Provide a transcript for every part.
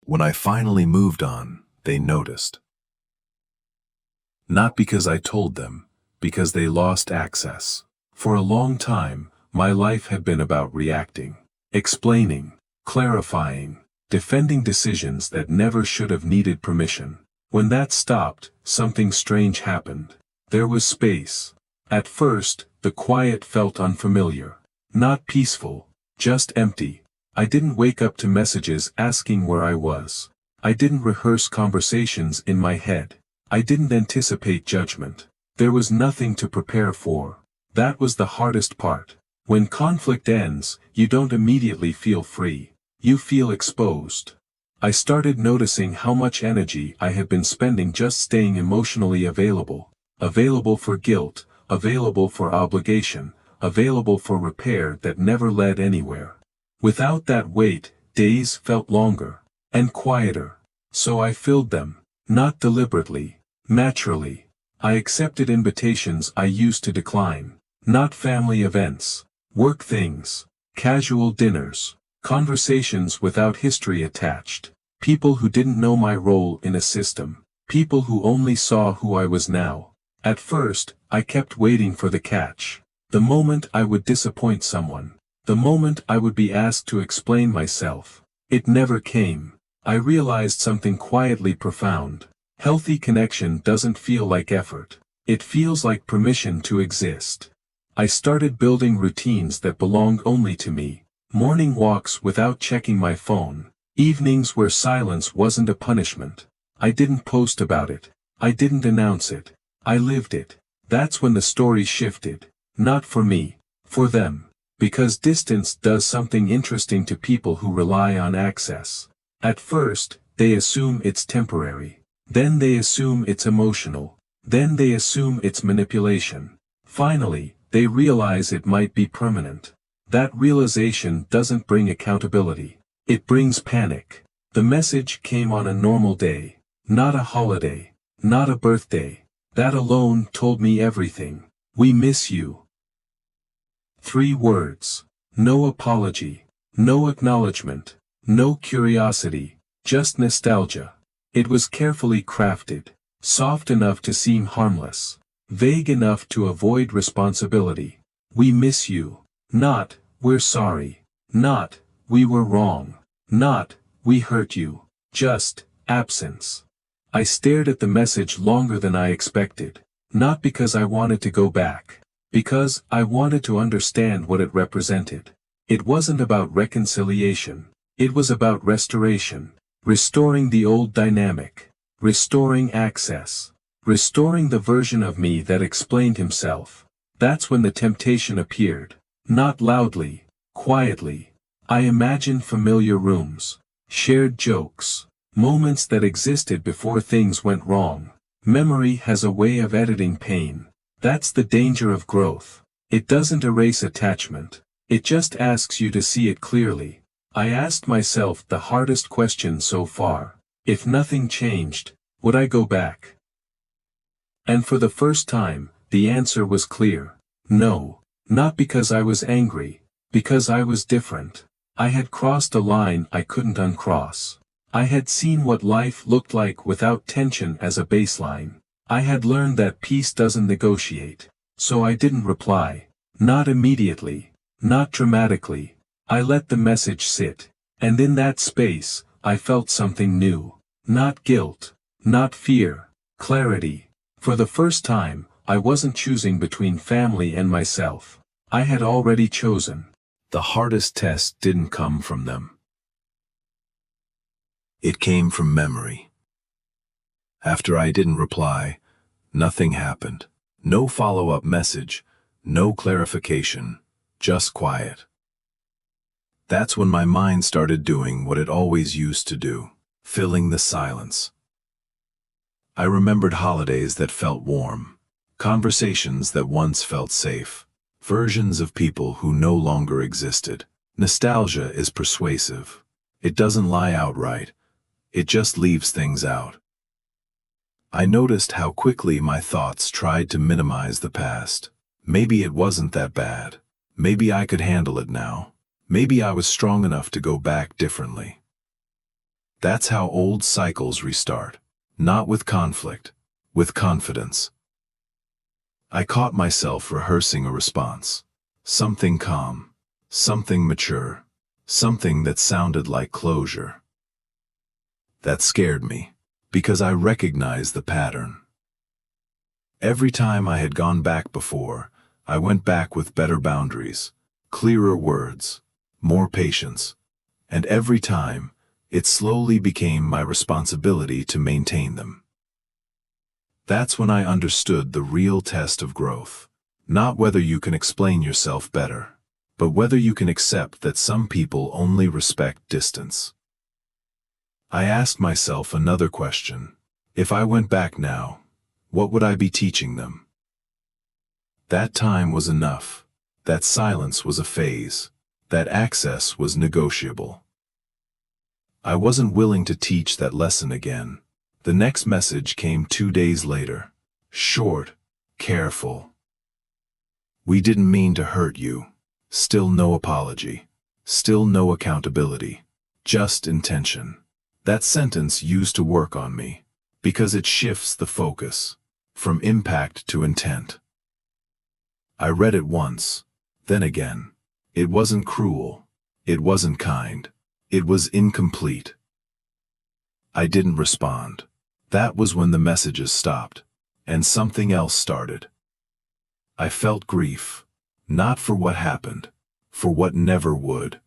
When I finally moved on, they noticed. Not because I told them, because they lost access. For a long time, my life had been about reacting, explaining, clarifying, defending decisions that never should have needed permission. When that stopped, something strange happened. There was space. At first, the quiet felt unfamiliar. Not peaceful, just empty. I didn't wake up to messages asking where I was. I didn't rehearse conversations in my head. I didn't anticipate judgment. There was nothing to prepare for. That was the hardest part. When conflict ends, you don't immediately feel free. You feel exposed. I started noticing how much energy I had been spending just staying emotionally available. Available for guilt, available for obligation, available for repair that never led anywhere. Without that weight, days felt longer and quieter. So I filled them, not deliberately, naturally. I accepted invitations I used to decline. Not family events, work things, casual dinners, conversations without history attached, people who didn't know my role in a system, people who only saw who I was now. At first, I kept waiting for the catch. The moment I would disappoint someone. The moment I would be asked to explain myself. It never came. I realized something quietly profound. Healthy connection doesn't feel like effort. It feels like permission to exist. I started building routines that belonged only to me. Morning walks without checking my phone. Evenings where silence wasn't a punishment. I didn't post about it. I didn't announce it. I lived it. That's when the story shifted. Not for me. For them. Because distance does something interesting to people who rely on access. At first, they assume it's temporary. Then they assume it's emotional. Then they assume it's manipulation. Finally, they realize it might be permanent. That realization doesn't bring accountability. It brings panic. The message came on a normal day. Not a holiday. Not a birthday. That alone told me everything. We miss you. 3 words. No apology. No acknowledgement. No curiosity. Just nostalgia. It was carefully crafted. Soft enough to seem harmless. Vague enough to avoid responsibility. We miss you. Not, we're sorry. Not, we were wrong. Not, we hurt you. Just, absence. I stared at the message longer than I expected. Not because I wanted to go back. Because I wanted to understand what it represented. It wasn't about reconciliation. It was about restoration. Restoring the old dynamic. Restoring access. Restoring the version of me that explained himself. That's when the temptation appeared. Not loudly, quietly. I imagined familiar rooms. Shared jokes. Moments that existed before things went wrong. Memory has a way of editing pain. That's the danger of growth. It doesn't erase attachment. It just asks you to see it clearly. I asked myself the hardest question so far. If nothing changed, would I go back? And for the first time, the answer was clear. No. Not because I was angry. Because I was different. I had crossed a line I couldn't uncross. I had seen what life looked like without tension as a baseline. I had learned that peace doesn't negotiate. So I didn't reply. Not immediately. Not dramatically. I let the message sit. And in that space, I felt something new. Not guilt. Not fear. Clarity. For the first time, I wasn't choosing between family and myself. I had already chosen. The hardest test didn't come from them. It came from memory. After I didn't reply, nothing happened. No follow-up message, no clarification, just quiet. That's when my mind started doing what it always used to do, filling the silence. I remembered holidays that felt warm, conversations that once felt safe, versions of people who no longer existed. Nostalgia is persuasive. It doesn't lie outright. It just leaves things out. I noticed how quickly my thoughts tried to minimize the past. Maybe it wasn't that bad. Maybe I could handle it now. Maybe I was strong enough to go back differently. That's how old cycles restart. Not with conflict, with confidence. I caught myself rehearsing a response. Something calm, something mature, something that sounded like closure. That scared me, because I recognized the pattern. Every time I had gone back before, I went back with better boundaries, clearer words, more patience, and every time, it slowly became my responsibility to maintain them. That's when I understood the real test of growth. Not whether you can explain yourself better, but whether you can accept that some people only respect distance. I asked myself another question. If I went back now, what would I be teaching them? That time was enough. That silence was a phase. That access was negotiable. I wasn't willing to teach that lesson again. The next message came 2 days later. Short, careful. We didn't mean to hurt you. Still no apology. Still no accountability. Just intention. That sentence used to work on me, because it shifts the focus, from impact to intent. I read it once, then again. It wasn't cruel. It wasn't kind. It was incomplete. I didn't respond. That was when the messages stopped, and something else started. I felt grief, not for what happened, for what never would.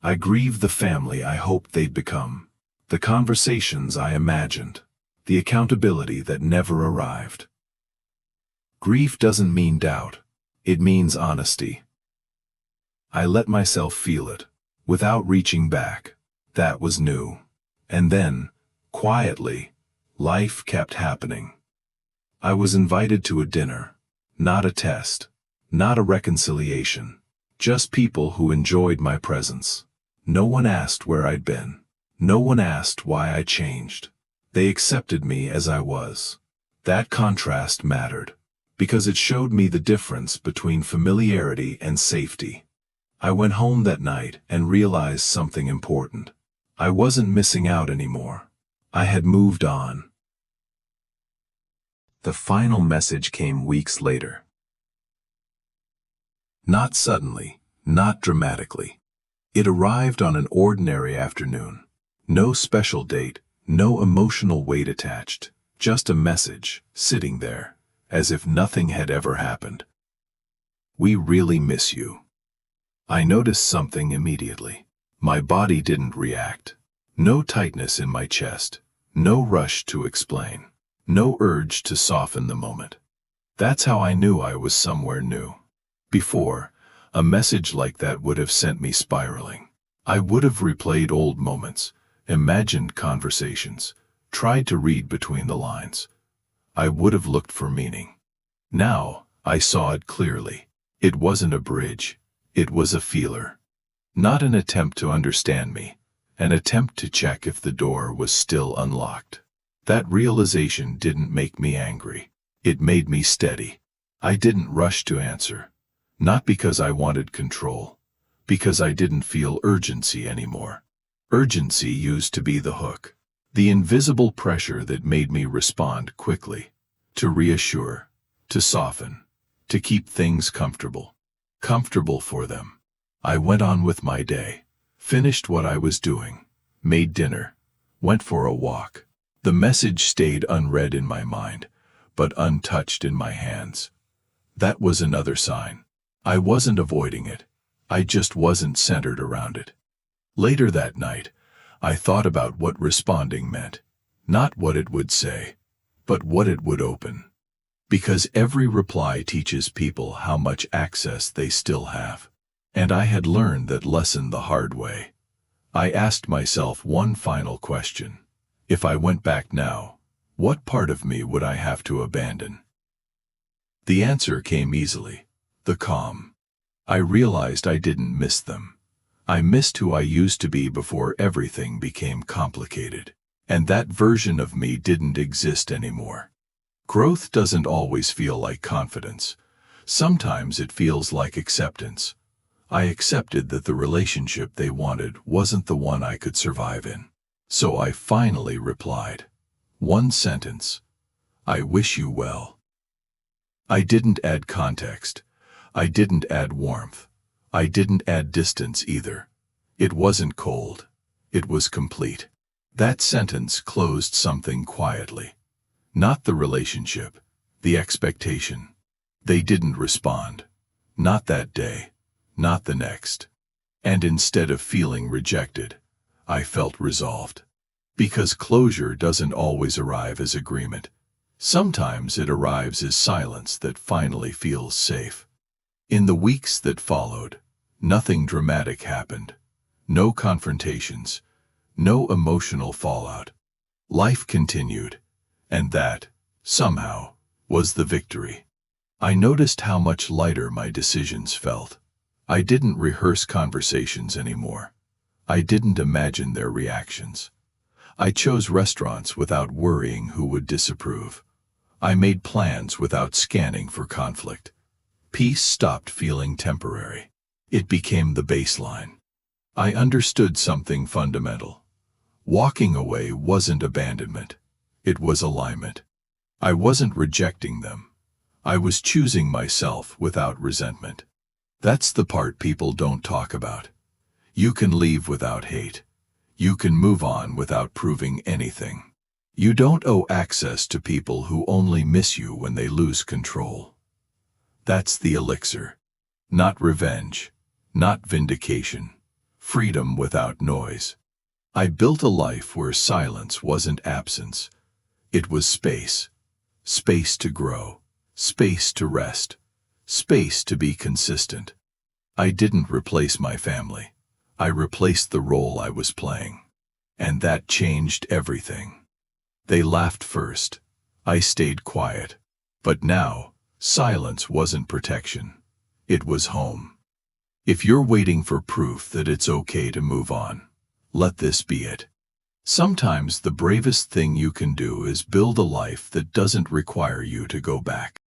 I grieved the family I hoped they'd become, the conversations I imagined, the accountability that never arrived. Grief doesn't mean doubt, it means honesty. I let myself feel it, without reaching back. That was new. And then, quietly, life kept happening. I was invited to a dinner, not a test, not a reconciliation, just people who enjoyed my presence. No one asked where I'd been. No one asked why I changed. They accepted me as I was. That contrast mattered, because it showed me the difference between familiarity and safety. I went home that night and realized something important. I wasn't missing out anymore. I had moved on. The final message came weeks later. Not suddenly, not dramatically. It arrived on an ordinary afternoon. No special date, no emotional weight attached, just a message, sitting there, as if nothing had ever happened. We really miss you. I noticed something immediately. My body didn't react. No tightness in my chest, no rush to explain, no urge to soften the moment. That's how I knew I was somewhere new. Before, a message like that would have sent me spiraling. I would have replayed old moments, imagined conversations, tried to read between the lines. I would have looked for meaning. Now, I saw it clearly. It wasn't a bridge, it was a feeler. Not an attempt to understand me. An attempt to check if the door was still unlocked. That realization didn't make me angry. It made me steady. I didn't rush to answer. Not because I wanted control. Because I didn't feel urgency anymore. Urgency used to be the hook. The invisible pressure that made me respond quickly. To reassure. To soften. To keep things comfortable. Comfortable for them. I went on with my day. Finished what I was doing, made dinner, went for a walk. The message stayed unread in my mind, but untouched in my hands. That was another sign. I wasn't avoiding it. I just wasn't centered around it. Later that night, I thought about what responding meant. Not what it would say, but what it would open. Because every reply teaches people how much access they still have. And I had learned that lesson the hard way. I asked myself one final question. If I went back now, what part of me would I have to abandon? The answer came easily. The calm. I realized I didn't miss them. I missed who I used to be before everything became complicated. And that version of me didn't exist anymore. Growth doesn't always feel like confidence. Sometimes it feels like acceptance. I accepted that the relationship they wanted wasn't the one I could survive in. So I finally replied. One sentence. I wish you well. I didn't add context. I didn't add warmth. I didn't add distance either. It wasn't cold. It was complete. That sentence closed something quietly. Not the relationship, the expectation. They didn't respond. Not that day. Not the next. And instead of feeling rejected, I felt resolved. Because closure doesn't always arrive as agreement. Sometimes it arrives as silence that finally feels safe. In the weeks that followed, nothing dramatic happened. No confrontations. No emotional fallout. Life continued. And that, somehow, was the victory. I noticed how much lighter my decisions felt. I didn't rehearse conversations anymore. I didn't imagine their reactions. I chose restaurants without worrying who would disapprove. I made plans without scanning for conflict. Peace stopped feeling temporary. It became the baseline. I understood something fundamental. Walking away wasn't abandonment. It was alignment. I wasn't rejecting them. I was choosing myself without resentment. That's the part people don't talk about. You can leave without hate. You can move on without proving anything. You don't owe access to people who only miss you when they lose control. That's the elixir. Not revenge. Not vindication. Freedom without noise. I built a life where silence wasn't absence. It was space. Space to grow. Space to rest. Space to be consistent. I didn't replace my family. I replaced the role I was playing. And that changed everything. They laughed first. I stayed quiet. But now, silence wasn't protection. It was home. If you're waiting for proof that it's okay to move on, let this be it. Sometimes the bravest thing you can do is build a life that doesn't require you to go back.